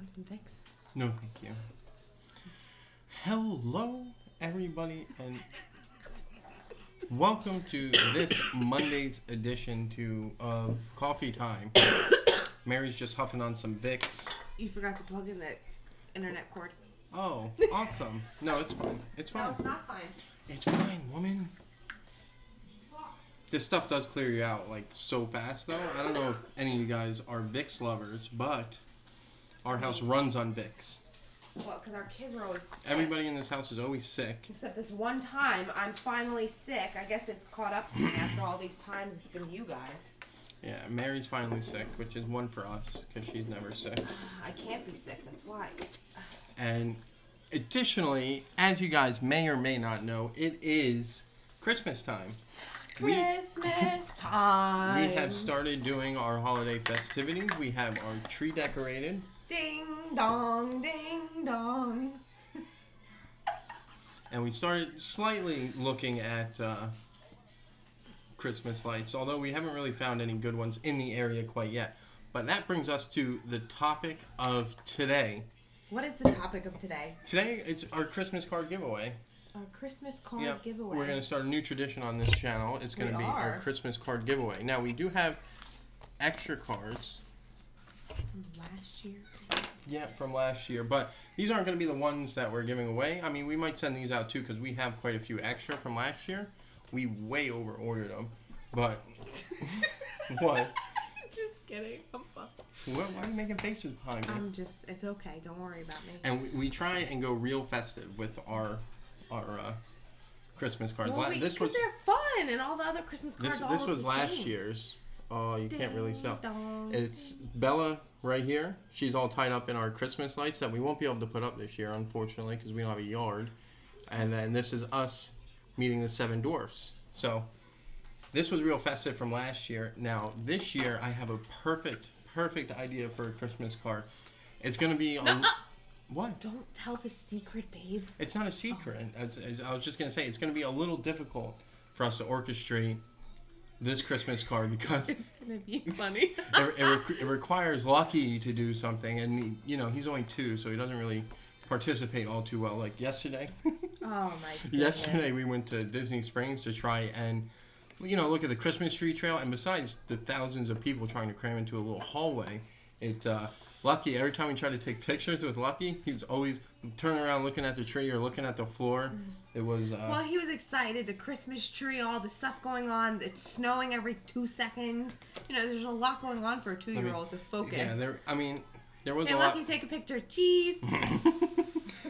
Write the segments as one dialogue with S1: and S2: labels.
S1: want some Vicks?
S2: No, thank you. Hello, everybody, and welcome to this Monday's edition of Coffee Time. Mary's just huffing on some Vicks.
S1: You forgot to plug in the internet cord.
S2: Oh, awesome. No, it's fine. It's fine.
S1: No, it's not fine.
S2: It's fine, woman. This stuff does clear you out, like, so fast, though. I don't know if any of you guys are Vicks lovers, but our house runs on Vicks.
S1: Well, because our kids are always sick.
S2: Everybody in this house is always sick.
S1: Except this one time, I'm finally sick. I guess it's caught up to me after all these times it's been you guys.
S2: Yeah, Mary's finally sick, which is one for us, because she's never sick.
S1: I can't be sick, that's why.
S2: And additionally, as you guys may or may not know, it is Christmas time.
S1: Christmas time.
S2: We have started doing our holiday festivities. We have our tree decorated.
S1: Ding dong, ding dong.
S2: And we started slightly looking at Christmas lights, although we haven't really found any good ones in the area quite yet. But that brings us to the topic of today.
S1: What is the topic of today?
S2: Today, it's our Christmas card giveaway.
S1: Our Christmas card giveaway.
S2: We're going to start a new tradition on this channel. It's going to be our Christmas card giveaway. Now, we do have extra cards.
S1: From last year?
S2: Yeah, from last year. But these aren't going to be the ones that we're giving away. I mean, we might send these out, too, because we have quite a few extra from last year. We way over-ordered them. But, what?
S1: Just kidding. I'm fine.
S2: Why are you making faces behind me?
S1: It's okay. Don't worry about me.
S2: And we try and go real festive with our Christmas cards.
S1: Well, because they're fun, and all the other Christmas cards
S2: This was last year's. Oh, you can't really tell. It's Bella right here. She's all tied up in our Christmas lights that we won't be able to put up this year, unfortunately, because we don't have a yard. And then this is us meeting the 7 dwarfs. So this was real festive from last year. Now, this year, I have a perfect idea for a Christmas card. It's going to be on... What?
S1: Don't tell the secret, babe.
S2: It's not a secret. As I was just going to say, it's going to be a little difficult for us to orchestrate this Christmas card because...
S1: It's going to be funny.
S2: it requires Lucky to do something, and he's only 2, so he doesn't really participate all too well. Like yesterday.
S1: Oh, my goodness.
S2: Yesterday, we went to Disney Springs to try and, look at the Christmas tree trail, and besides the thousands of people trying to cram into a little hallway, Lucky, every time we try to take pictures with Lucky, he's always turning around looking at the tree or looking at the floor. It was...
S1: well, he was excited. The Christmas tree, all the stuff going on. It's snowing every 2 seconds. There's a lot going on for a 2-year-old to focus.
S2: Yeah, there was a lot...
S1: Hey, Lucky, take a picture. Cheese!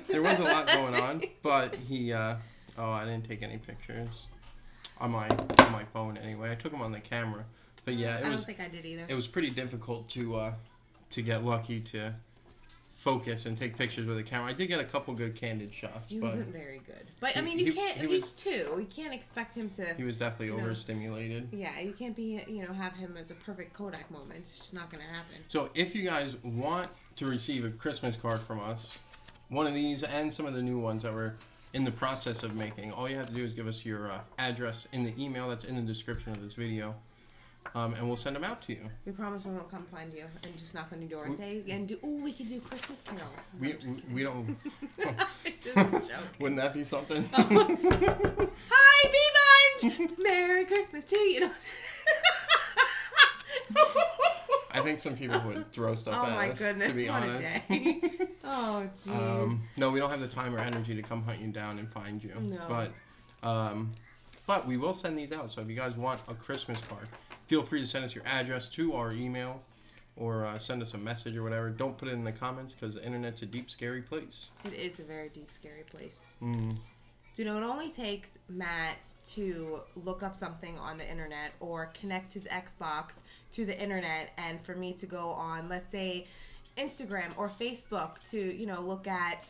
S2: There was a lot going on, but he... I didn't take any pictures on my phone anyway. I took them on the camera. But yeah, I
S1: don't think I did either.
S2: It was pretty difficult to get Lucky to focus and take pictures with a camera. I did get a couple good candid shots.
S1: He wasn't very good. But, I mean, you can't... He's 2. You can't expect him to...
S2: He was definitely overstimulated.
S1: Yeah, you can't be, have him as a perfect Kodak moment. It's just not going to happen.
S2: So, if you guys want to receive a Christmas card from us, one of these and some of the new ones that we're in the process of making, all you have to do is give us your address in the email that's in the description of this video. And we'll send them out to you.
S1: We promise we won't come find you and just knock on your door and say, we can do Christmas carols.
S2: We don't.
S1: Just a joke.
S2: Wouldn't that be something?
S1: Hi, Bee Bunch! Merry Christmas to you.
S2: I think some people would throw stuff at us.
S1: Oh my goodness,
S2: to be
S1: what
S2: honest.
S1: a day. Oh, jeez.
S2: No, we don't have the time or energy to come hunt you down and find you.
S1: No.
S2: But we will send these out. So if you guys want a Christmas card, feel free to send us your address to our email or send us a message or whatever. Don't put it in the comments because the internet's a deep, scary place.
S1: It is a very deep, scary place.
S2: Mm.
S1: It only takes Matt to look up something on the internet or connect his Xbox to the internet and for me to go on, let's say, Instagram or Facebook to, look at,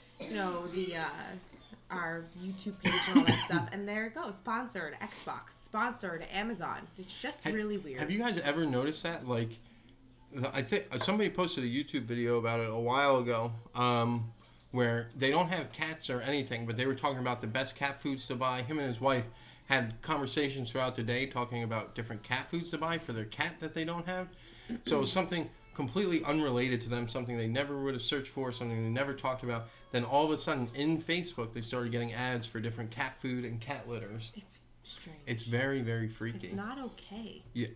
S1: our YouTube page and all that stuff, and there it goes. Sponsored Xbox, sponsored Amazon. It's just really weird.
S2: Have you guys ever noticed that? Like, I think somebody posted a YouTube video about it a while ago, where they don't have cats or anything, but they were talking about the best cat foods to buy. Him and his wife had conversations throughout the day talking about different cat foods to buy for their cat that they don't have. So it was something completely unrelated to them, something they never would have searched for, something they never talked about. Then all of a sudden, in Facebook, they started getting ads for different cat food and cat litters.
S1: It's strange.
S2: It's very, very freaky.
S1: It's not okay.
S2: Yeah,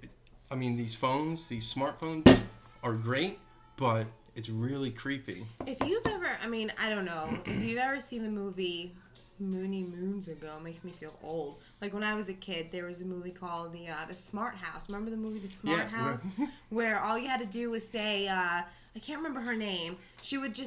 S2: I mean, these phones, these smartphones are great, but it's really creepy.
S1: If you've ever, I mean, I don't know, if you've ever seen the movie Moony Moons Ago, it makes me feel old. Like when I was a kid, there was a movie called The Smart House. Remember the movie The Smart House? Where all you had to do was say, I can't remember her name. She was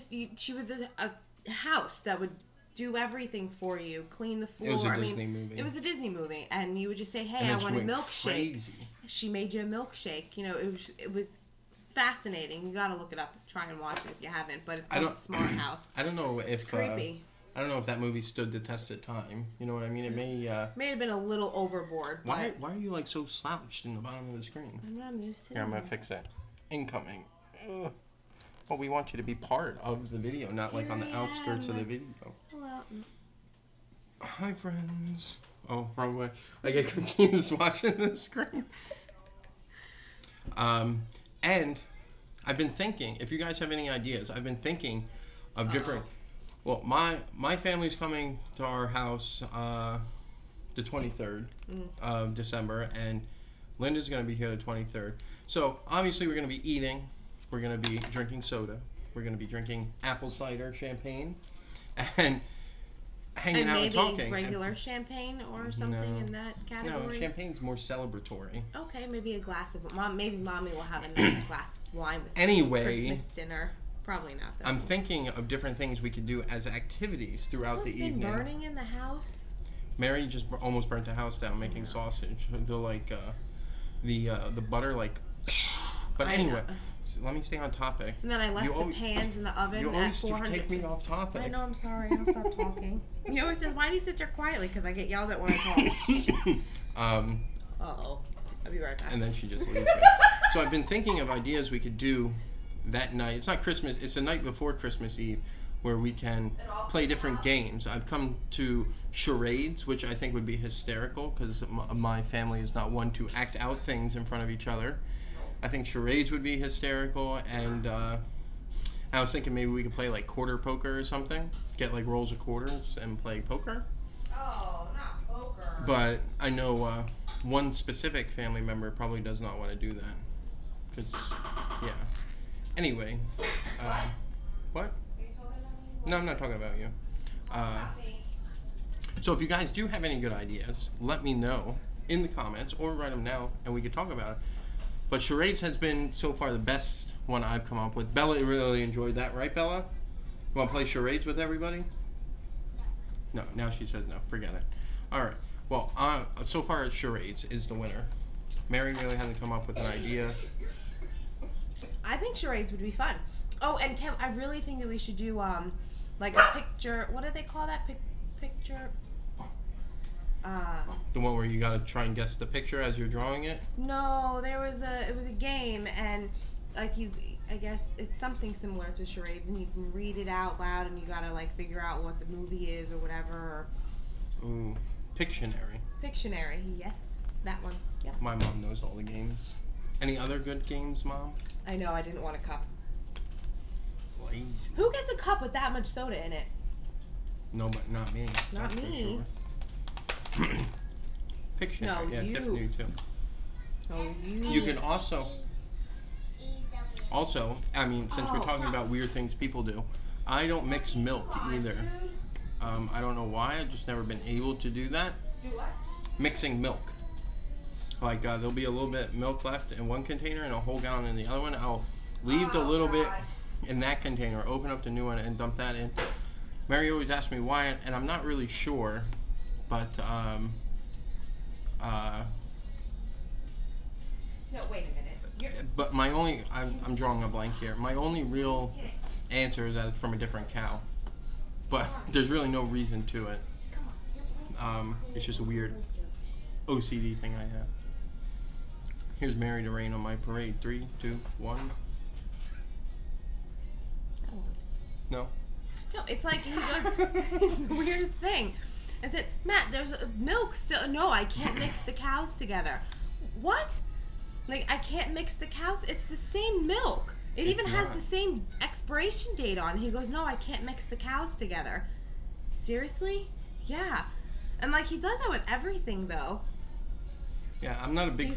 S1: a house that would do everything for you, clean the floor.
S2: It was a Disney movie.
S1: It was a Disney movie, and you would just say, "Hey, I want a milkshake."
S2: Crazy.
S1: She made you a milkshake. You know, it was fascinating. You got to look it up, try and watch it if you haven't. But it's called The Smart House.
S2: I don't know if
S1: it's creepy.
S2: I don't know if that movie stood the test of time. You know what I mean? It may have
S1: been a little overboard.
S2: Why are you like so slouched in the bottom of the screen?
S1: I'm just sitting
S2: Here, I'm gonna fix that. Incoming. Ugh. Well, we want you to be part of the video, not like on the outskirts of the video.
S1: Hello.
S2: Hi, friends. Oh, wrong way. I get confused watching the screen. And I've been thinking, if you guys have any ideas, I've been thinking of different. Well, my family's coming to our house the 23rd of December, and Linda's going to be here the 23rd. So, obviously, we're going to be eating. We're going to be drinking soda. We're going to be drinking apple cider champagne and hanging out and talking.
S1: Maybe regular champagne or something in that category?
S2: No, champagne's more celebratory.
S1: Okay, maybe a glass of... Maybe Mommy will have a nice glass of wine with Christmas dinner. Probably not, though.
S2: I'm thinking of different things we could do as activities throughout the evening.
S1: Been burning in the house?
S2: Mary just almost burnt the house down making sausage. The butter, like... But anyway... Let me stay on topic.
S1: And then I left the pans in the oven at 400.
S2: You always take me off topic.
S1: I know, I'm sorry. I'll stop talking. He always says, why do you sit there quietly? Because I get yelled at when I talk. Uh-oh. I'll be right back.
S2: And then she just leaves me. So I've been thinking of ideas we could do that night. It's not Christmas. It's the night before Christmas Eve where we can play different games. I've come to charades, which I think would be hysterical because my family is not one to act out things in front of each other. I think charades would be hysterical, and I was thinking maybe we could play like quarter poker or something. Get like rolls of quarters and play poker.
S1: Oh, not poker.
S2: But I know one specific family member probably does not want to do that. Cause, yeah. Anyway. What? No, I'm not talking about you. So if you guys do have any good ideas, let me know in the comments or write them now, and we could talk about it. But charades has been, so far, the best one I've come up with. Bella really enjoyed that, right, Bella? You want to play charades with everybody? No, now she says no. Forget it. All right. Well, so far, charades is the winner. Mary really hasn't come up with an idea.
S1: I think charades would be fun. Oh, and Kim, I really think that we should do, like a picture. What do they call that? Picture...
S2: the one where you gotta try and guess the picture as you're drawing it?
S1: No, it was a game, and like I guess it's something similar to charades, and you can read it out loud, and you gotta like figure out what the movie is or whatever.
S2: Ooh, Pictionary.
S1: Pictionary, yes, that one. Yeah.
S2: My mom knows all the games. Any other good games, Mom?
S1: I know, I didn't want a cup.
S2: Lazy.
S1: Who gets a cup with that much soda in it?
S2: No, but not me.
S1: Not me.
S2: Pictionary.
S1: No,
S2: yeah,
S1: you.
S2: Tiffany too.
S1: Oh, you.
S2: You can also, I mean, since we're talking about weird things people do, I don't mix milk either. I don't know why. I've just never been able to do that.
S1: Do what?
S2: Mixing milk. Like there'll be a little bit of milk left in one container and a whole gallon in the other one. I'll leave a little bit in that container, open up the new one, and dump that in. Mary always asks me why, and I'm not really sure. But,
S1: no, wait a minute.
S2: But my only, I'm drawing a blank here. My only real answer is that it's from a different cow. But there's really no reason to it. It's just a weird OCD thing I have. Here's Mary to rain on my parade. 3, 2, 1. No?
S1: No, it's like he goes, it's the weirdest thing. I said, Matt, there's milk still. No, I can't mix the cows together. What? Like, I can't mix the cows? It's the same milk. It even has the same expiration date on. He goes, no, I can't mix the cows together. Seriously? Yeah. And like he does that with everything though.
S2: Yeah, I'm not a big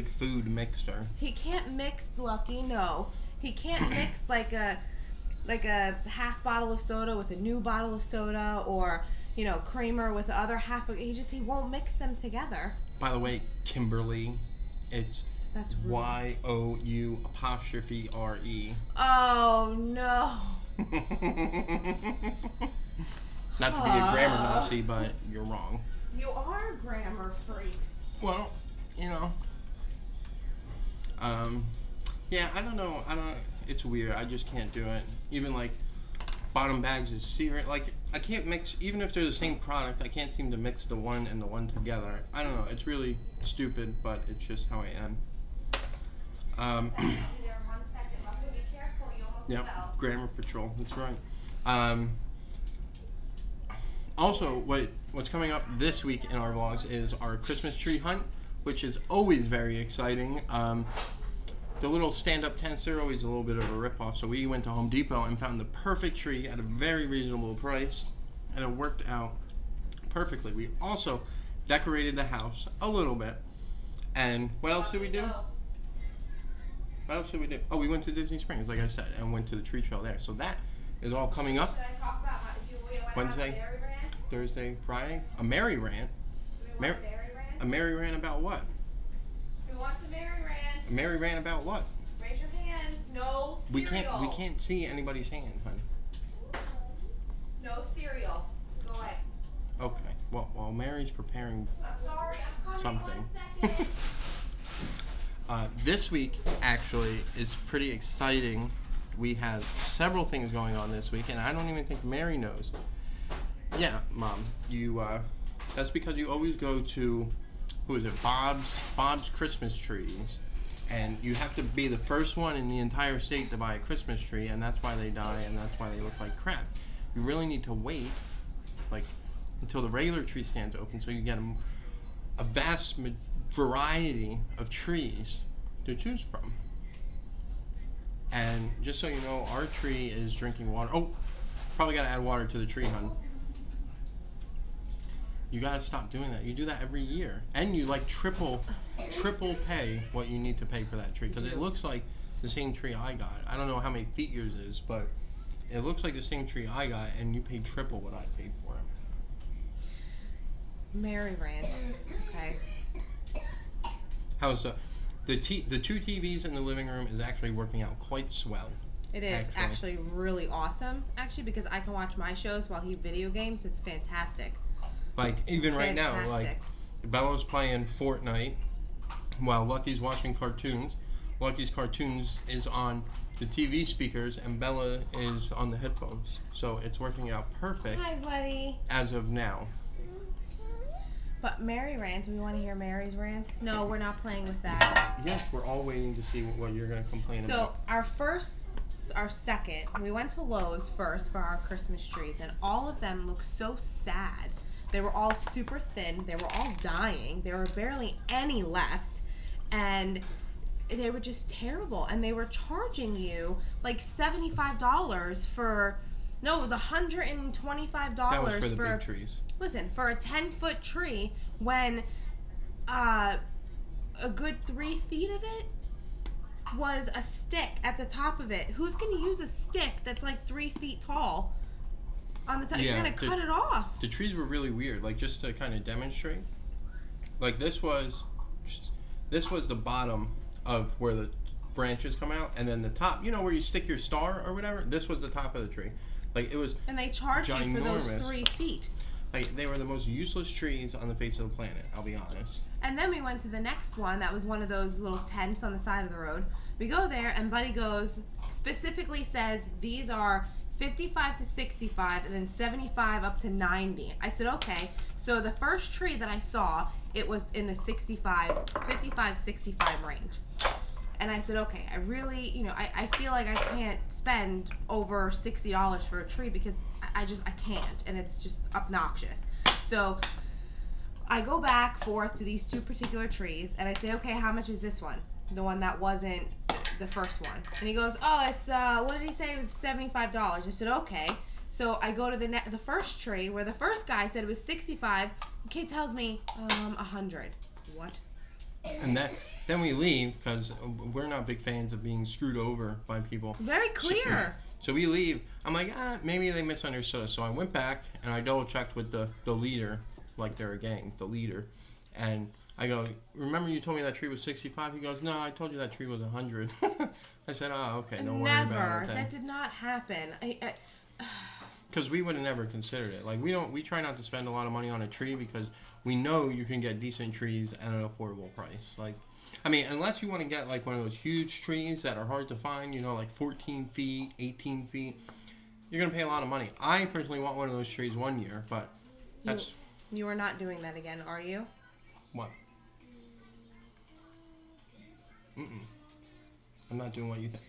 S2: food mixer.
S1: He can't mix, Lucky, no. He can't mix like a half bottle of soda with a new bottle of soda, or you know, creamer with the other half of, he won't mix them together.
S2: By the way, Kimberly, it's YOU''RE.
S1: Oh no.
S2: Not to be a grammar Nazi, but you're wrong.
S1: You are a grammar freak.
S2: Well, you know. Yeah, I don't know. It's weird. I just can't do it. Even like bottom bags is cereal. Like I can't mix, even if they're the same product. I can't seem to mix the one and the one together. I don't know. It's really stupid, but it's just how I am. Yep, Grammar Patrol. That's right. Also, what's coming up this week in our vlogs is our Christmas tree hunt, which is always very exciting. The little stand-up tents are always a little bit of a rip-off, so we went to Home Depot and found the perfect tree at a very reasonable price, and it worked out perfectly. We also decorated the house a little bit, and what else did we do? What else did we do? Oh, we went to Disney Springs, like I said, and went to the tree trail there. So that is all coming up.
S1: Should I talk about
S2: Wednesday, Thursday, Friday. A merry rant. A merry rant about what?
S1: Who wants a merry rant?
S2: A merry rant about what?
S1: Raise your hands. No cereal.
S2: We can't see anybody's hand, honey.
S1: No cereal. Go away.
S2: Okay. Well, while Mary's preparing
S1: sorry, I'm coming.
S2: something.
S1: 1 second.
S2: This week actually is pretty exciting. We have several things going on this week, and I don't even think Mary knows. Yeah, Mom, you. That's because you always go to, who is it? Bob's Christmas trees, and you have to be the first one in the entire state to buy a Christmas tree, and that's why they die, and that's why they look like crap. You really need to wait, like, until the regular tree stands open, so you get a vast variety of trees to choose from. And just so you know, our tree is drinking water. Oh, probably got to add water to the tree, hon. You got to stop doing that. You do that every year. And you like triple pay what you need to pay for that tree. Because it looks like the same tree I got. I don't know how many feet yours is, but it looks like the same tree I got, and you paid triple what I paid for it.
S1: Mary rant. Okay.
S2: How's the two TVs in the living room is actually working out quite swell.
S1: It is actually really awesome, actually, because I can watch my shows while he video games. It's fantastic.
S2: Like, even right now, like, Bella's playing Fortnite while Lucky's watching cartoons. Lucky's cartoons is on the TV speakers, and Bella is on the headphones. So it's working out perfect.
S1: Hi, buddy.
S2: As of now.
S1: But Mary rant, do we want to hear Mary's rant? No, we're not playing with that.
S2: Yes, we're all waiting to see what you're going to complain about.
S1: So our second, we went to Lowe's first for our Christmas trees, and all of them looked so sad. They were all super thin. They were all dying. There were barely any left, and they were just terrible. And they were charging you like $75 for, no, it was $125
S2: that was for the big trees.
S1: Listen, for a 10-foot tree, when a good 3 feet of it was a stick at the top of it. Who's going to use a stick that's like 3 feet tall on the top?
S2: Yeah,
S1: you're going to cut it off.
S2: The trees were really weird. Like, just to kind of demonstrate, like this was the bottom of where the branches come out, and then the top, you know, where you stick your star or whatever, this was the top of the tree. Like, it was
S1: and they charged
S2: ginormous.
S1: You for those 3 feet.
S2: Like, they were the most useless trees on the face of the planet, I'll be honest.
S1: And then we went to the next one that was one of those little tents on the side of the road. We go there, and Buddy goes, specifically says, these are 55 to 65, and then 75 up to 90. I said, okay. So the first tree that I saw, it was in the 55, 65 range. And I said, okay, I really, you know, I feel like I can't spend over $60 for a tree because I can't, and it's just obnoxious. So I go back forth to these two particular trees, and I say, okay, how much is this one? The one that wasn't the first one. And he goes, oh, it's, what did he say? It was $75. I said, okay. So I go to the first tree where the first guy said it was 65. The kid tells me, 100. What?
S2: And then we leave because we're not big fans of being screwed over by people.
S1: Very clear.
S2: So we leave. I'm like, maybe they misunderstood us. So I went back and I double checked with the leader, like they're a gang, the leader. And I go, remember you told me that tree was 65? He goes, no, I told you that tree was 100. I said, oh, okay, don't worry about it.
S1: Never. That did not happen.
S2: Because we would have never considered it. Like, we try not to spend a lot of money on a tree because we know you can get decent trees at an affordable price. Like, I mean, unless you want to get, like, one of those huge trees that are hard to find, you know, like 14 feet, 18 feet, you're going to pay a lot of money. I personally want one of those trees one year, but that's...
S1: You are not doing that again, are you?
S2: What? I'm not doing what you think.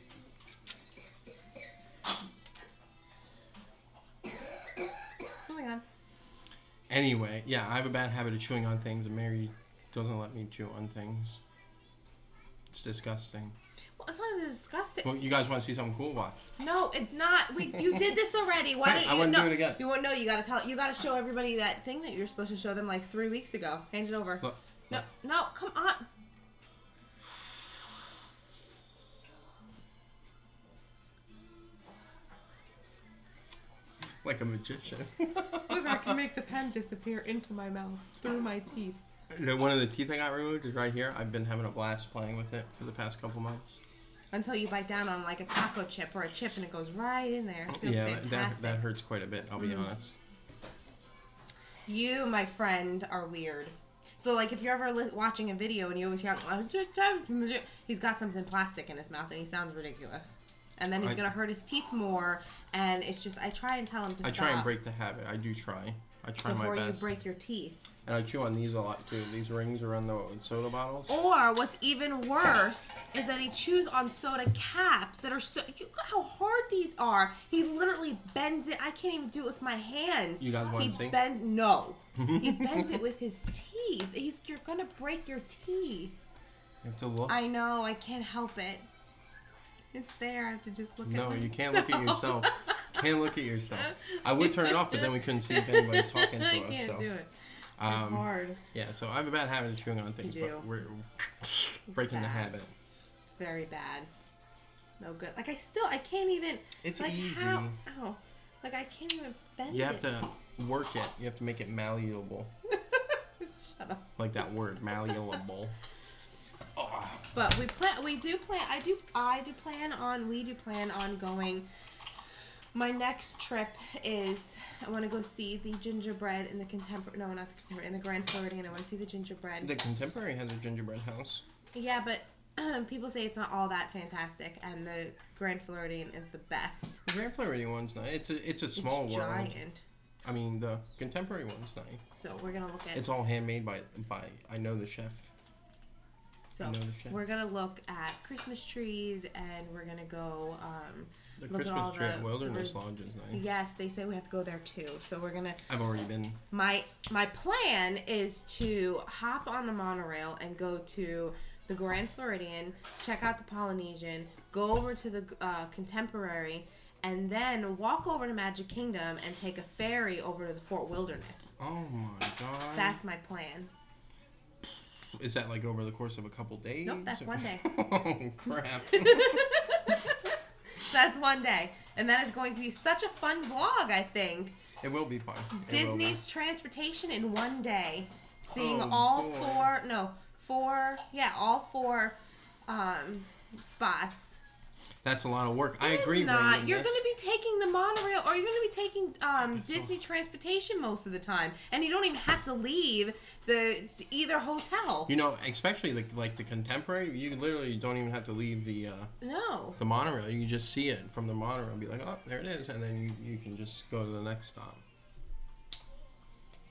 S1: Moving on.
S2: Anyway, yeah, I have a bad habit of chewing on things, and Mary doesn't let me chew on things. It's disgusting.
S1: Well, it's not disgusting.
S2: Well, you guys want to see something cool? Watch.
S1: No, it's not. You did this already. Why don't you?
S2: I want to do it again.
S1: You won't know. You gotta show everybody that thing that you're supposed to show them like 3 weeks ago. Hand it over.
S2: Look.
S1: No, come on.
S2: Like a magician.
S1: Look, I can make the pen disappear into my mouth through my teeth.
S2: One of the teeth I got removed is right here. I've been having a blast playing with it for the past couple months.
S1: Until you bite down on like a taco chip or a chip and it goes right in there. It feels fantastic.
S2: that hurts quite a bit, I'll be honest.
S1: You, my friend, are weird. So, like, if you're ever watching a video and you always hear, he's got something plastic in his mouth and he sounds ridiculous. And then he's going to hurt his teeth more. And it's just, I try and tell him to stop.
S2: I try and break the habit. I do try. I try my best.
S1: Before you break your teeth.
S2: And I chew on these a lot, too. These rings around the soda bottles.
S1: Or, what's even worse is that he chews on soda caps that are so... You look how hard these are. He literally bends it. I can't even do it with my hands.
S2: You guys want to see?
S1: No. He bends it with his teeth. You're going to break your teeth.
S2: You have to look.
S1: I know. I can't help it. It's there. I have to just look at myself.
S2: No, you can't look at yourself. Can't look at yourself. I would turn it off, but then we couldn't see if anybody's talking to us.
S1: I can't do it. It's hard.
S2: Yeah, so I have a bad habit of chewing on things, but we're breaking the habit.
S1: It's very bad. No good. Like, I can't even...
S2: It's
S1: like,
S2: easy.
S1: Ow. Like, I can't even bend it.
S2: You have to work it. You have to make it malleable.
S1: Shut up.
S2: Like that word, malleable. Oh.
S1: But we do plan on going. My next trip is I want to go see the gingerbread in the contemporary. No, not the contemporary. In the Grand Floridian. I want to see the gingerbread.
S2: The Contemporary has a gingerbread house.
S1: Yeah, but people say it's not all that fantastic, and the Grand Floridian is the best.
S2: The Grand Floridian one's nice. It's a small world.
S1: Giant.
S2: I mean, the Contemporary one's nice.
S1: So we're gonna look at.
S2: It's all handmade by I know the chef.
S1: So we're gonna look at Christmas trees, and we're gonna go.
S2: The
S1: look
S2: Christmas
S1: at all
S2: tree at Wilderness Lodge is nice.
S1: Yes, they say we have to go there too. So we're gonna.
S2: I've already been.
S1: My plan is to hop on the monorail and go to the Grand Floridian, check out the Polynesian, go over to the Contemporary, and then walk over to Magic Kingdom and take a ferry over to the Fort Wilderness.
S2: Oh my god.
S1: That's my plan.
S2: Is that like over the course of a couple days?
S1: Nope, that's one day.
S2: Oh, crap.
S1: That's one day. And that is going to be such a fun vlog, I think.
S2: It will be fun.
S1: Disney's transportation in one day. Seeing
S2: all
S1: four spots.
S2: That's a lot of work. I agree.
S1: You're going to be taking the monorail, or you're going to be taking Disney transportation most of the time, and you don't even have to leave either hotel.
S2: You know, especially like the Contemporary, you literally don't even have to leave the monorail. You can just see it from the monorail and be like, oh, there it is, and then you can just go to the next stop.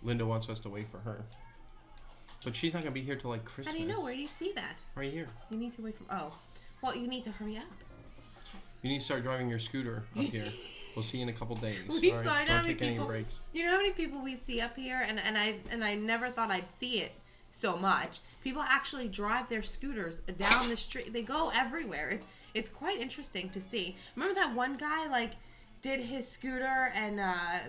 S2: Linda wants us to wait for her, but she's not going to be here till like Christmas.
S1: How do you know? Where do you see that?
S2: Right here.
S1: You need to wait for. Oh, well, you need to hurry up.
S2: You need to start driving your scooter up here. We'll see you in a couple days.
S1: Don't take
S2: any breaks.
S1: You know how many people we see up here, and I never thought I'd see it so much. People actually drive their scooters down the street. They go everywhere. it's quite interesting to see. Remember that one guy, like, did his scooter and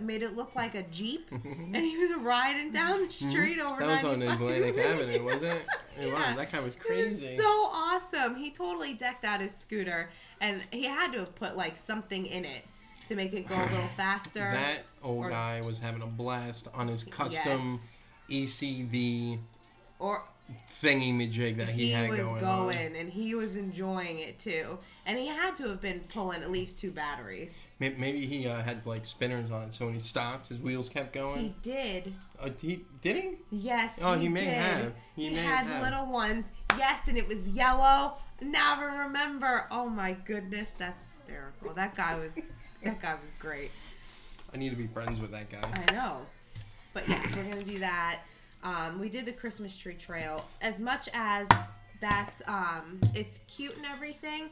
S1: made it look like a Jeep, and he was riding down the street over 95.
S2: That was on Atlantic Avenue, wasn't it? It was. That guy was crazy.
S1: It was so awesome. He totally decked out his scooter, and he had to have put, like, something in it to make it go a little faster.
S2: That old guy was having a blast on his custom ECV thingy-majig that he had going on.
S1: And he was enjoying it too. And he had to have been pulling at least 2 batteries.
S2: Maybe he had like spinners on it, so when he stopped, his wheels kept going.
S1: He did.
S2: Did he?
S1: Yes,
S2: he may have.
S1: He had little ones. Yes, and it was yellow. Never remember. Oh my goodness, that's hysterical. That guy was great. I
S2: need to be friends with that guy.
S1: I know. But yes, we're gonna do that. We did the Christmas tree trail. As much as that's it's cute and everything,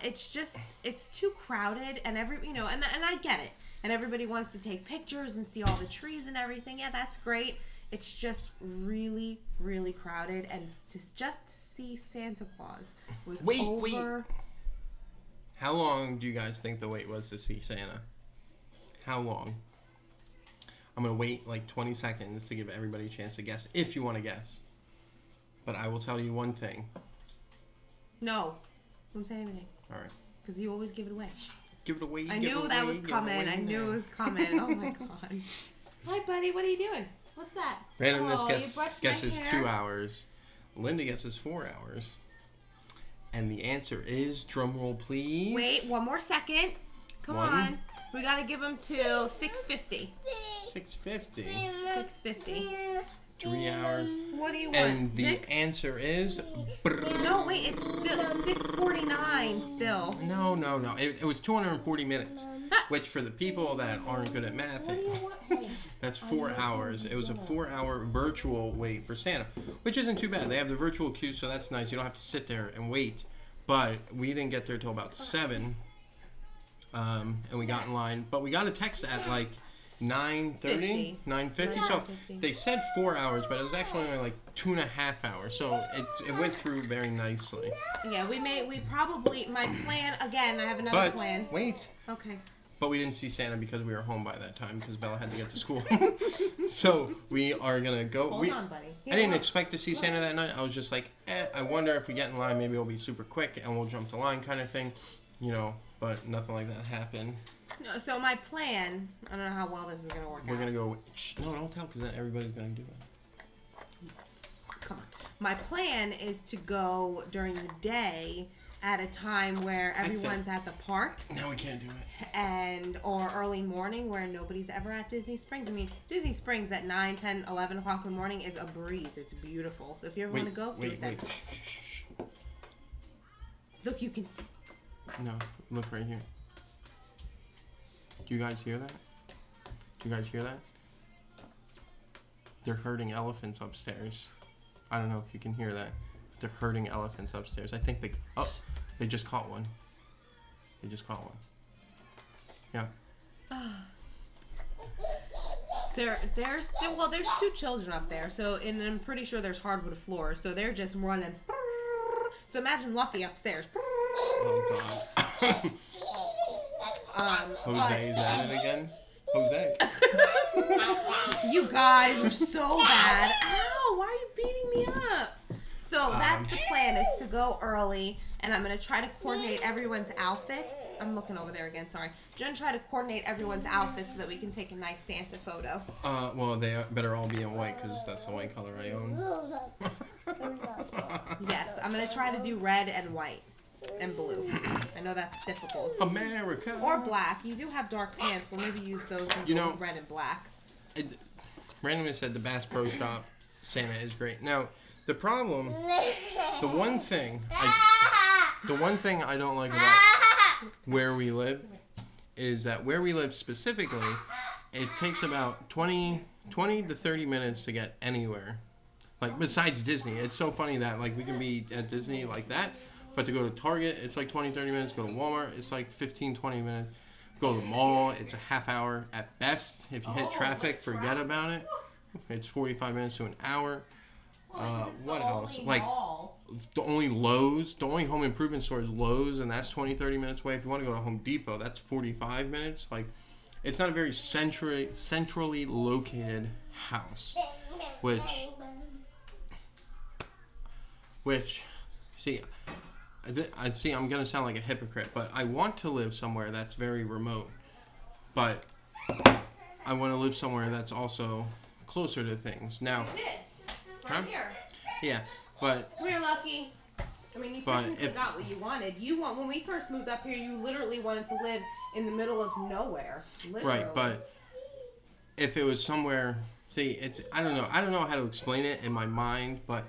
S1: it's too crowded, and and I get it. And everybody wants to take pictures and see all the trees and everything. Yeah, that's great. It's just really, really crowded, and just to see Santa Claus was over. Wait.
S2: How long do you guys think the wait was to see Santa? How long? I'm going to wait like 20 seconds to give everybody a chance to guess, if you want to guess. But I will tell you one thing.
S1: No. Don't say anything.
S2: All right.
S1: Because you always give it away.
S2: Give it away.
S1: I knew that was coming. I knew it was coming. Oh, my God. Hi, buddy. What are you doing? What's that?
S2: Randomness guesses 2 hours. Linda guesses 4 hours. And the answer is, drum roll, please.
S1: Wait, one more second. Come on. We got to give them to 6:50.
S2: 6:50.
S1: 6:50.
S2: 3 hours.
S1: What do you want?
S2: And the answer is...
S1: No, wait. It's 6:49 still.
S2: No. It was 240 minutes. Which, for the people that aren't good at math, that's 4 hours. It was a 4-hour virtual wait for Santa, which isn't too bad. They have the virtual queue, so that's nice. You don't have to sit there and wait. But we didn't get there till about 7, and we got in line. But we got a text at like 9:30, 9:50. So they said 4 hours, but it was actually only like 2.5 hours. So it went through very nicely.
S1: Yeah, my plan, again, I have another plan.
S2: Wait.
S1: Okay.
S2: But we didn't see Santa because we were home by that time because Bella had to get to school. So we are going to go.
S1: Hold on, buddy.
S2: I didn't expect to see Santa that night. I was just like, I wonder if we get in line, maybe it'll be super quick and we'll jump the line kind of thing. But nothing like that happened.
S1: No, so my plan, I don't know how well this is going to work out.
S2: We're going to go, no, don't tell because then everybody's going to do it.
S1: Come on. My plan is to go during the day at a time where everyone's at the parks.
S2: No, we can't do it.
S1: Or early morning where nobody's ever at Disney Springs. I mean, Disney Springs at 9, 10, 11 o'clock in the morning is a breeze. It's beautiful. So if you ever want to go, do it then.
S2: Shh.
S1: Look, you can see.
S2: No, look right here. Do you guys hear that? They're herding elephants upstairs. I don't know if you can hear that. They're herding elephants upstairs. I think they just caught one. Yeah.
S1: There's 2 children up there. And I'm pretty sure there's hardwood floors. So they're just running. So imagine Lucky upstairs.
S2: Oh God. Jose is at it again. Jose.
S1: You guys are so bad. Ow! Why are you beating me up? So that's the plan, is to go early, and I'm going to try to coordinate everyone's outfits. I'm looking over there again, sorry. I'm going to try to coordinate everyone's outfits so that we can take a nice Santa photo.
S2: Well, they better all be in white, because that's the white color I own.
S1: Yes, I'm going to try to do red and white and blue. I know that's difficult.
S2: America.
S1: Or black. You do have dark pants. We'll maybe use those in red and black.
S2: Randomly said the Bass Pro Shop Santa is great. Now, the problem, the one thing I don't like about where we live is that where we live specifically, it takes about 20 to 30 minutes to get anywhere. Like, besides Disney. It's so funny that, like, we can be at Disney like that, but to go to Target, it's like 20, 30 minutes. Go to Walmart, it's like 15, 20 minutes. Go to the mall, it's a half hour at best. If you hit traffic, forget about it. It's 45 minutes to an hour. What else? Like, the only Lowe's, the only home improvement store is Lowe's, and that's 20-30 minutes away. If you want to go to Home Depot, that's 45 minutes. Like, it's not a very centrally located house, which see, I'm gonna sound like a hypocrite, but I want to live somewhere that's very remote, but I want to live somewhere that's also closer to things. Now,
S1: right here.
S2: Yeah, but
S1: come here, Lucky. I mean, you technically got what you wanted. When we first moved up here, you literally wanted to live in the middle of nowhere. Literally.
S2: Right, but if it was somewhere, see, I don't know how to explain it in my mind, but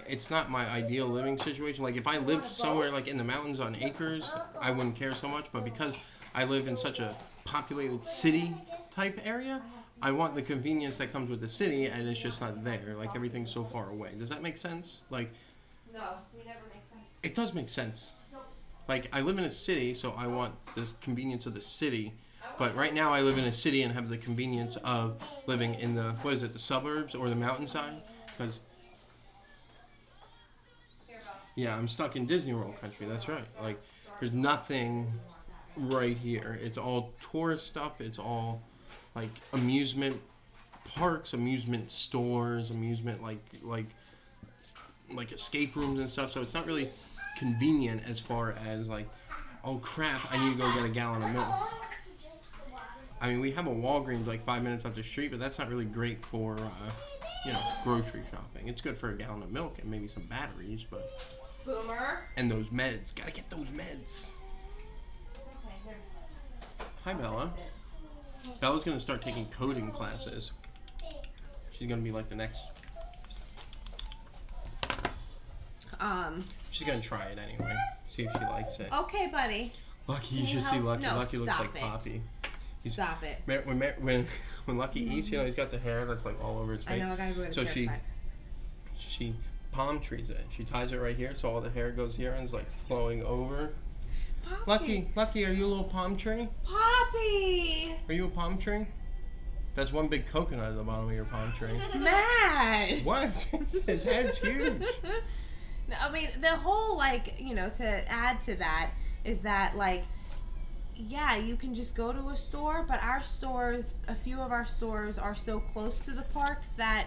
S2: it's not my ideal living situation. Like, if I lived somewhere like in the mountains on acres, I wouldn't care so much. But because I live in such a populated city type area, I want the convenience that comes with the city, and it's just not there. Like, everything's so far away. Does that make sense? Like,
S1: no, we never make sense.
S2: It does make sense. Like, I live in a city, so I want this convenience of the city. But right now I live in a city and have the convenience of living in the, the suburbs or the mountainside. Because, yeah, I'm stuck in Disney World country. That's right. Like, there's nothing right here. It's all tourist stuff. It's all, like, amusement parks, amusement stores, amusement, like escape rooms and stuff. So it's not really convenient as far as, like, oh crap, I need to go get a gallon of milk. I mean, we have a Walgreens like 5 minutes up the street, but that's not really great for grocery shopping. It's good for a gallon of milk and maybe some batteries, but
S1: Boomer.
S2: And those meds. Gotta get those meds. Hi, Bella. Bella's gonna start taking coding classes. She's gonna be like the next. She's gonna try it anyway. See if she likes it.
S1: Okay, buddy.
S2: Lucky, you should see Lucky.
S1: No,
S2: Lucky looks like Poppy.
S1: Stop it.
S2: When Lucky eats, he's got the hair that's like all over his face.
S1: I know, I gotta go to
S2: So she palm trees it. She ties it right here, so all the hair goes here and is like flowing over.
S1: Poppy.
S2: Lucky, are you a little palm tree?
S1: Poppy.
S2: Are you a palm tree? That's one big coconut at the bottom of your palm tree.
S1: Matt.
S2: What? His head's huge.
S1: No, I mean, the whole, to add to that is that, yeah, you can just go to a store, but our stores, a few of our stores are so close to the parks that,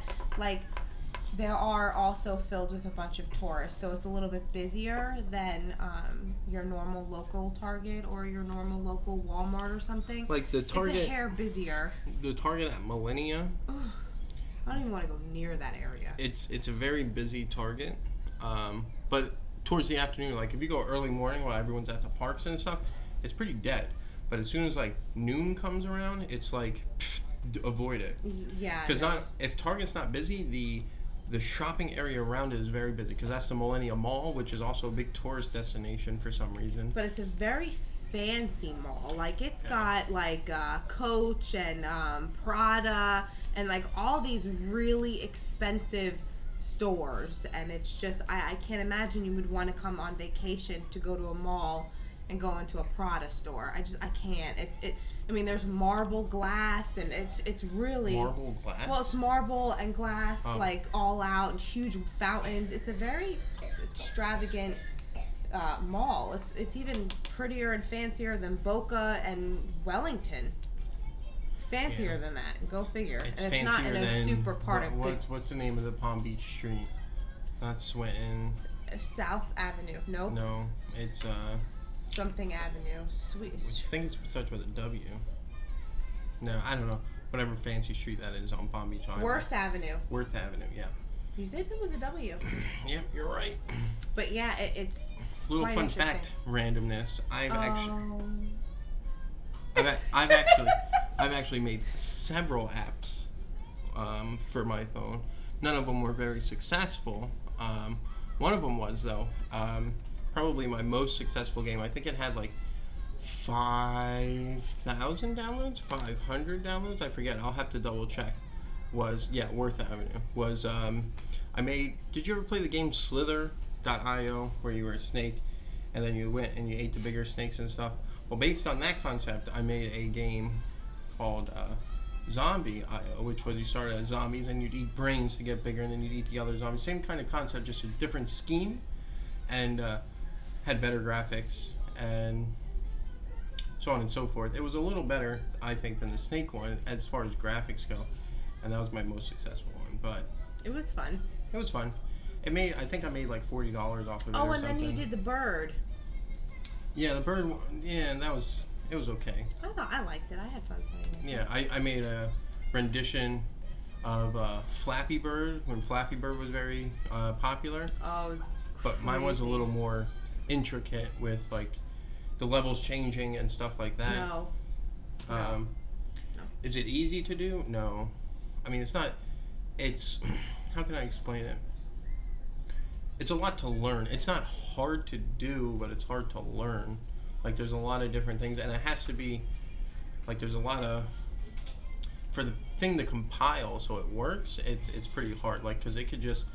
S1: they are also filled with a bunch of tourists. So it's a little bit busier than your normal local Target or your normal local Walmart or something.
S2: Like the Target.
S1: It's a hair busier.
S2: The Target at Millennia.
S1: Ugh, I don't even want to go near that area.
S2: It's a very busy Target. But towards the afternoon, if you go early morning while everyone's at the parks and stuff, it's pretty dead. But as soon as noon comes around, it's avoid it.
S1: Yeah.
S2: Because if Target's not busy, the shopping area around it is very busy because that's the Millennium Mall, which is also a big tourist destination for some reason.
S1: But it's a very fancy mall. It's got Coach and Prada and all these really expensive stores, and it's just I can't imagine you would want to come on vacation to go to a mall and go into a Prada store. I can't. I mean, there's marble glass, and it's really
S2: marble glass.
S1: Well, it's marble and glass, all out, and huge fountains. It's a very extravagant mall. It's even prettier and fancier than Boca and Wellington. It's fancier than that. Go figure.
S2: It's
S1: and it's
S2: fancier
S1: not in a super part of
S2: what's the name of the Palm Beach street? Not Swinton.
S1: South Avenue. Nope.
S2: No, it's
S1: something Avenue. Sweet.
S2: I think it starts with a W. No, I don't know. Whatever fancy street that is on Palm Beach Island.
S1: Worth Avenue.
S2: Worth Avenue, yeah.
S1: You said it was a W.
S2: Yep, you're right.
S1: But yeah, it's
S2: little fun fact randomness. I've actually made several apps for my phone. None of them were very successful. One of them was though. Probably my most successful game. I think it had 5,000 downloads, 500 downloads. I forget. I'll have to double check. Worth Avenue. Did you ever play the game Slither.io where you were a snake and then you went and you ate the bigger snakes and stuff? Well, based on that concept, I made a game called zombie aisle, which was you started as zombies and you'd eat brains to get bigger, and then you'd eat the other zombies. Same kind of concept, just a different scheme, and had better graphics and so on and so forth. It was a little better, I think, than the Snake one as far as graphics go, and that was my most successful one. But
S1: it was fun.
S2: It was fun. I think I made like $40 off of it.
S1: Oh, and then you did the bird.
S2: Yeah, the bird. Yeah, and it was okay.
S1: I liked it. I had fun playing it.
S2: Yeah, I made a rendition of Flappy Bird when Flappy Bird was very popular.
S1: Oh, it was
S2: but
S1: crazy.
S2: Mine was a little more intricate with like the levels changing and stuff like that.
S1: No.
S2: No. Is it easy to do? No. I mean, it's not. It's how can I explain it? It's a lot to learn. It's not hard to do, but it's hard to learn. Like there's a lot of different things, and it has to be like there's a lot of for the thing to compile so it works. It's pretty hard. Like because it could just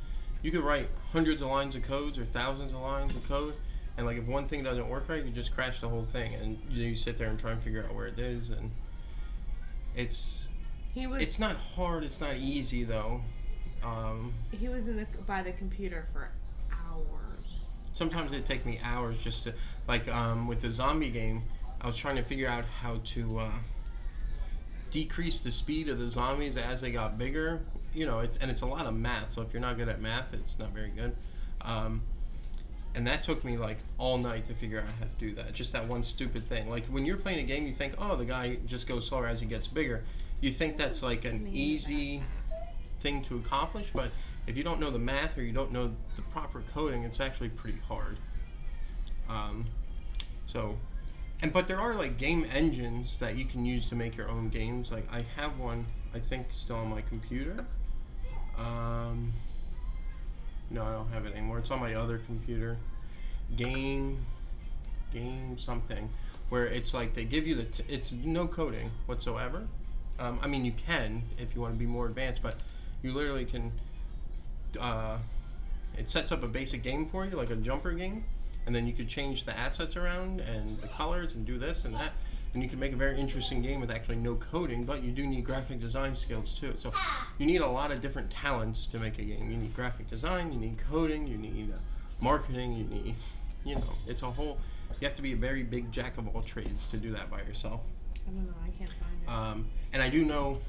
S2: you could write hundreds of lines of codes or thousands of lines of code, and like if one thing doesn't work right, you just crash the whole thing, and you sit there and try and figure out where it is, and it's not hard. It's not easy though.
S1: He was by the computer for hours.
S2: Sometimes it'd take me hours just to, like, with the zombie game, I was trying to figure out how to decrease the speed of the zombies as they got bigger. You know, it's a lot of math, so if you're not good at math, it's not very good. And that took me, like, all night to figure out how to do that. Just that one stupid thing. Like, when you're playing a game, you think, oh, the guy just goes slower as he gets bigger. You think that's, like, an easy thing to accomplish, but if you don't know the math or you don't know the proper coding, it's actually pretty hard. But there are like game engines that you can use to make your own games. Like I have one, I think, still on my computer. No, I don't have it anymore. It's on my other computer. Game something, where it's like they give you it's no coding whatsoever. I mean, you can if you want to be more advanced, but you literally can. It sets up a basic game for you, like a jumper game, and then you could change the assets around and the colors and do this and that, and you can make a very interesting game with actually no coding, but you do need graphic design skills too. So you need a lot of different talents to make a game. You need graphic design, you need coding, you need marketing, you need, it's a whole, you have to be a very big jack of all trades to do that by yourself.
S1: I don't know, I can't find it.
S2: And I do know,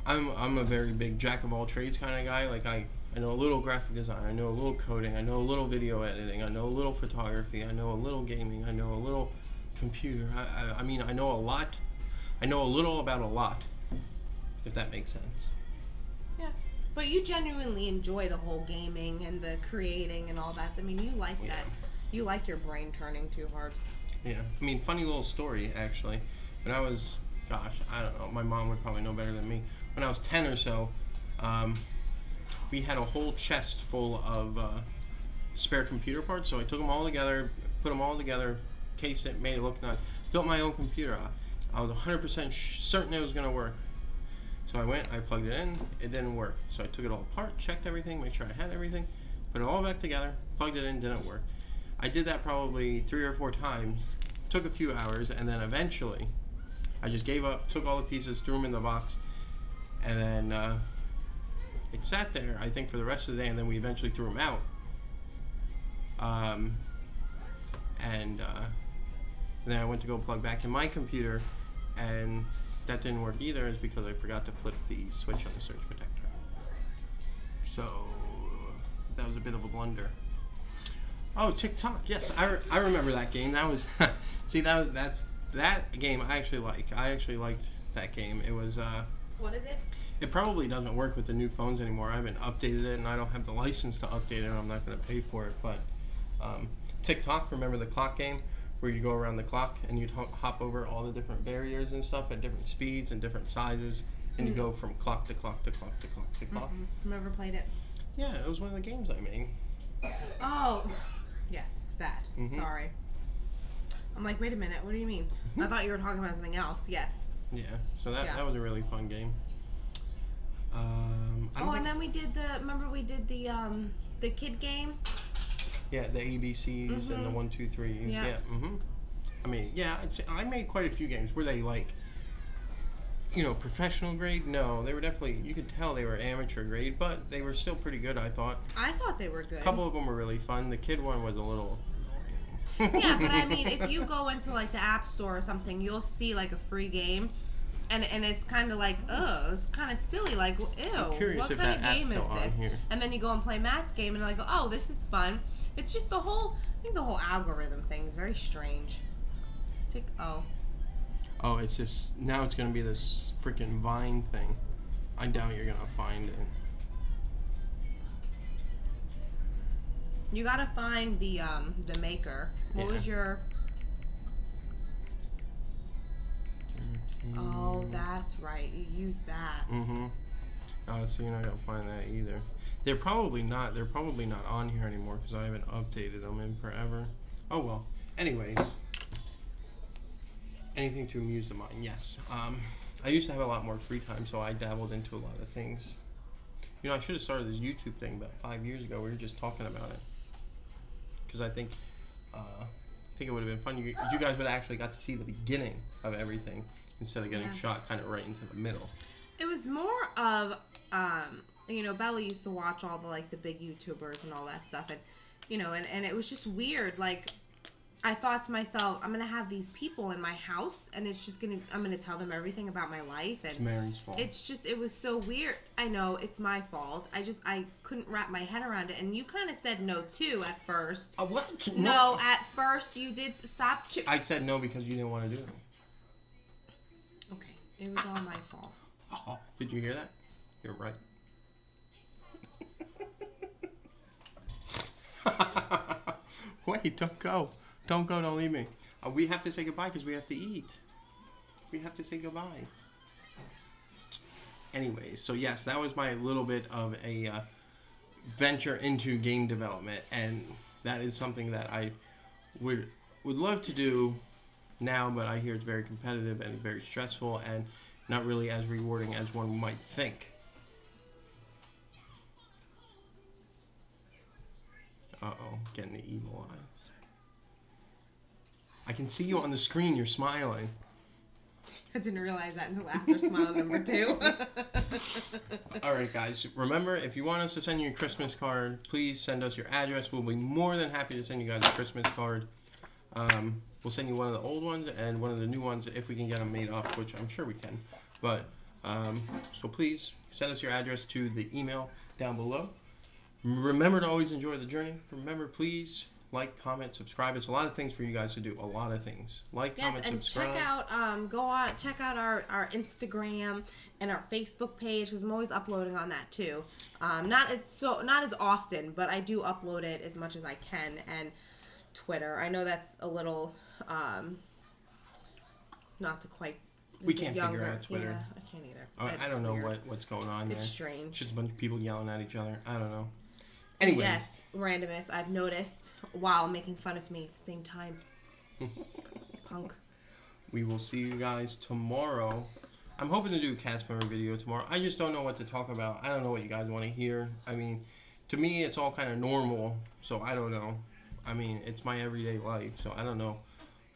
S2: I'm a very big jack of all trades kind of guy. Like I know a little graphic design, I know a little coding, I know a little video editing, I know a little photography, I know a little gaming, I know a little computer. I mean, I know a lot. I know a little about a lot, if that makes sense.
S1: Yeah, but you genuinely enjoy the whole gaming and the creating and all that. I mean, you like that. You like your brain turning too hard.
S2: Yeah, I mean, funny little story actually. When I was, gosh, I don't know, my mom would probably know better than me. When I was 10 or so, we had a whole chest full of spare computer parts. So I took them all together, put them all together, cased it, made it look nice, built my own computer. I was 100% certain it was going to work. So I went, I plugged it in, it didn't work. So I took it all apart, checked everything, made sure I had everything, put it all back together, plugged it in, didn't work. I did that probably 3 or 4 times, took a few hours, and then eventually I just gave up, took all the pieces, threw them in the box, and then it sat there, I think, for the rest of the day, and then we eventually threw them out. And then I went to go plug back in my computer, and that didn't work either. It's because I forgot to flip the switch on the surge protector. So that was a bit of a blunder. Oh, TikTok, yes, I remember that game. That was see, that's that game I actually like. I actually liked that game. It was
S1: what is it?
S2: It probably doesn't work with the new phones anymore. I haven't updated it, and I don't have the license to update it. I'm not going to pay for it. But TikTok, remember the clock game where you go around the clock and you'd hop over all the different barriers and stuff at different speeds and different sizes, and you go from clock to clock to clock to clock to clock.
S1: Never played it.
S2: Yeah, it was one of the games I made.
S1: Oh, yes, that. Sorry. I'm like, wait a minute. What do you mean? I thought you were talking about something else. Yes.
S2: Yeah. So that was a really fun game.
S1: And then we did remember we did the kid game?
S2: Yeah, the ABCs and the 1, 2, 3s. Yeah. I mean, yeah, I made quite a few games. Were they like, professional grade? No, they were definitely, you could tell they were amateur grade, but they were still pretty good, I thought.
S1: I thought they were good.
S2: A couple of them were really fun. The kid one was a little annoying.
S1: Yeah, but I mean, if you go into like the App Store or something, you'll see like a free game. And it's kind of like, it's kind of silly. Like, ew, what kind of game is this? And then you go and play Matt's game, and you're like, oh, this is fun. It's just I think the whole algorithm thing is very strange.
S2: Oh, it's just, now it's going to be this freaking Vine thing. I doubt you're going to find it.
S1: You got to find the maker. What was your... Oh, that's right. You use that.
S2: Mm-hmm. So you're not gonna find that either. They're probably not on here anymore because I haven't updated them in forever. Oh well. Anyways, anything to amuse the mind. Yes. I used to have a lot more free time, so I dabbled into a lot of things. I should have started this YouTube thing about 5 years ago. We were just talking about it because I think it would have been fun. You guys would have actually got to see the beginning of everything, instead of getting shot kind of right into the middle.
S1: It was more of, Bella used to watch all the big YouTubers and all that stuff, and and it was just weird. Like, I thought to myself, I'm gonna have these people in my house, and I'm gonna tell them everything about my life, and
S2: it's Mary's fault.
S1: It was so weird. I know it's my fault. I couldn't wrap my head around it, and you kind of said no too at first.
S2: What?
S1: No, at first you did stop.
S2: I said no because you didn't want to do it.
S1: Okay, it was all my fault.
S2: Oh, did you hear that? You're right. Wait, don't go. Don't go, don't leave me. We have to say goodbye because we have to eat. We have to say goodbye. Anyways, so yes, that was my little bit of a venture into game development, and that is something that I would love to do now, but I hear it's very competitive and very stressful and not really as rewarding as one might think. Uh-oh, getting the evil eyes. I can see you on the screen, you're smiling.
S1: I didn't realize that until after smile number 2.
S2: Alright guys, remember, if you want us to send you a Christmas card, please send us your address. We'll be more than happy to send you guys a Christmas card. We'll send you one of the old ones and one of the new ones if we can get them made up, which I'm sure we can. But, so please send us your address to the email down below. Remember to always enjoy the journey. Remember, please like, comment, subscribe. It's a lot of things for you guys to do. A lot of things. Like, comment, subscribe.
S1: Check out check out our Instagram and our Facebook page, because I'm always uploading on that too. Not as often, but I do upload it as much as I can. And Twitter, I know that's a little not to quite.
S2: We can't figure out Twitter.
S1: Yeah, I can't either.
S2: I don't know what's going on there.
S1: It's strange.
S2: It's just a bunch of people yelling at each other. I don't know. Anyways.
S1: Yes, randomness I've noticed while making fun of me at the same time. Punk.
S2: We will see you guys tomorrow. I'm hoping to do a cast member video tomorrow. I just don't know what to talk about. I don't know what you guys want to hear. I mean, to me, it's all kind of normal, so I don't know. I mean, it's my everyday life, so I don't know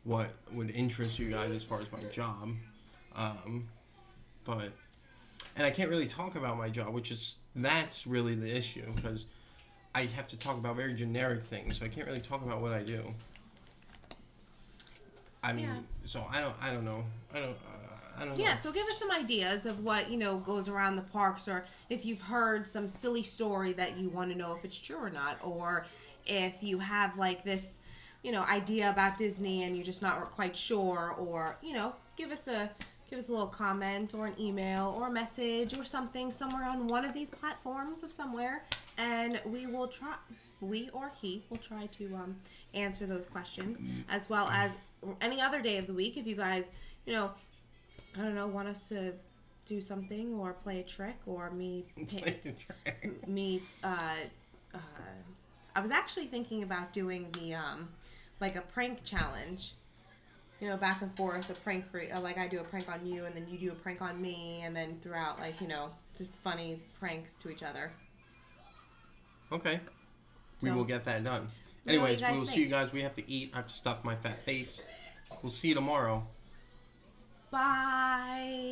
S2: what would interest you guys as far as my job. And I can't really talk about my job, that's really the issue, because I have to talk about very generic things, so I can't really talk about what I do. I mean, so I don't know. I don't know.
S1: Yeah, so give us some ideas of what, goes around the parks, or if you've heard some silly story that you want to know if it's true or not, or if you have like this, idea about Disney and you're just not quite sure, or, give us a little comment or an email or a message or something somewhere on one of these platforms of somewhere, and we or he will try to answer those questions, as well as any other day of the week. If you guys, I don't know, want us to do something or play a trick, or I was actually thinking about doing the like a prank challenge. Back and forth, a prank for, like I do a prank on you, and then you do a prank on me, and then throughout, just funny pranks to each other.
S2: Okay. We will get that done. Anyways, we will see you guys. We have to eat. I have to stuff my fat face. We'll see you tomorrow.
S1: Bye.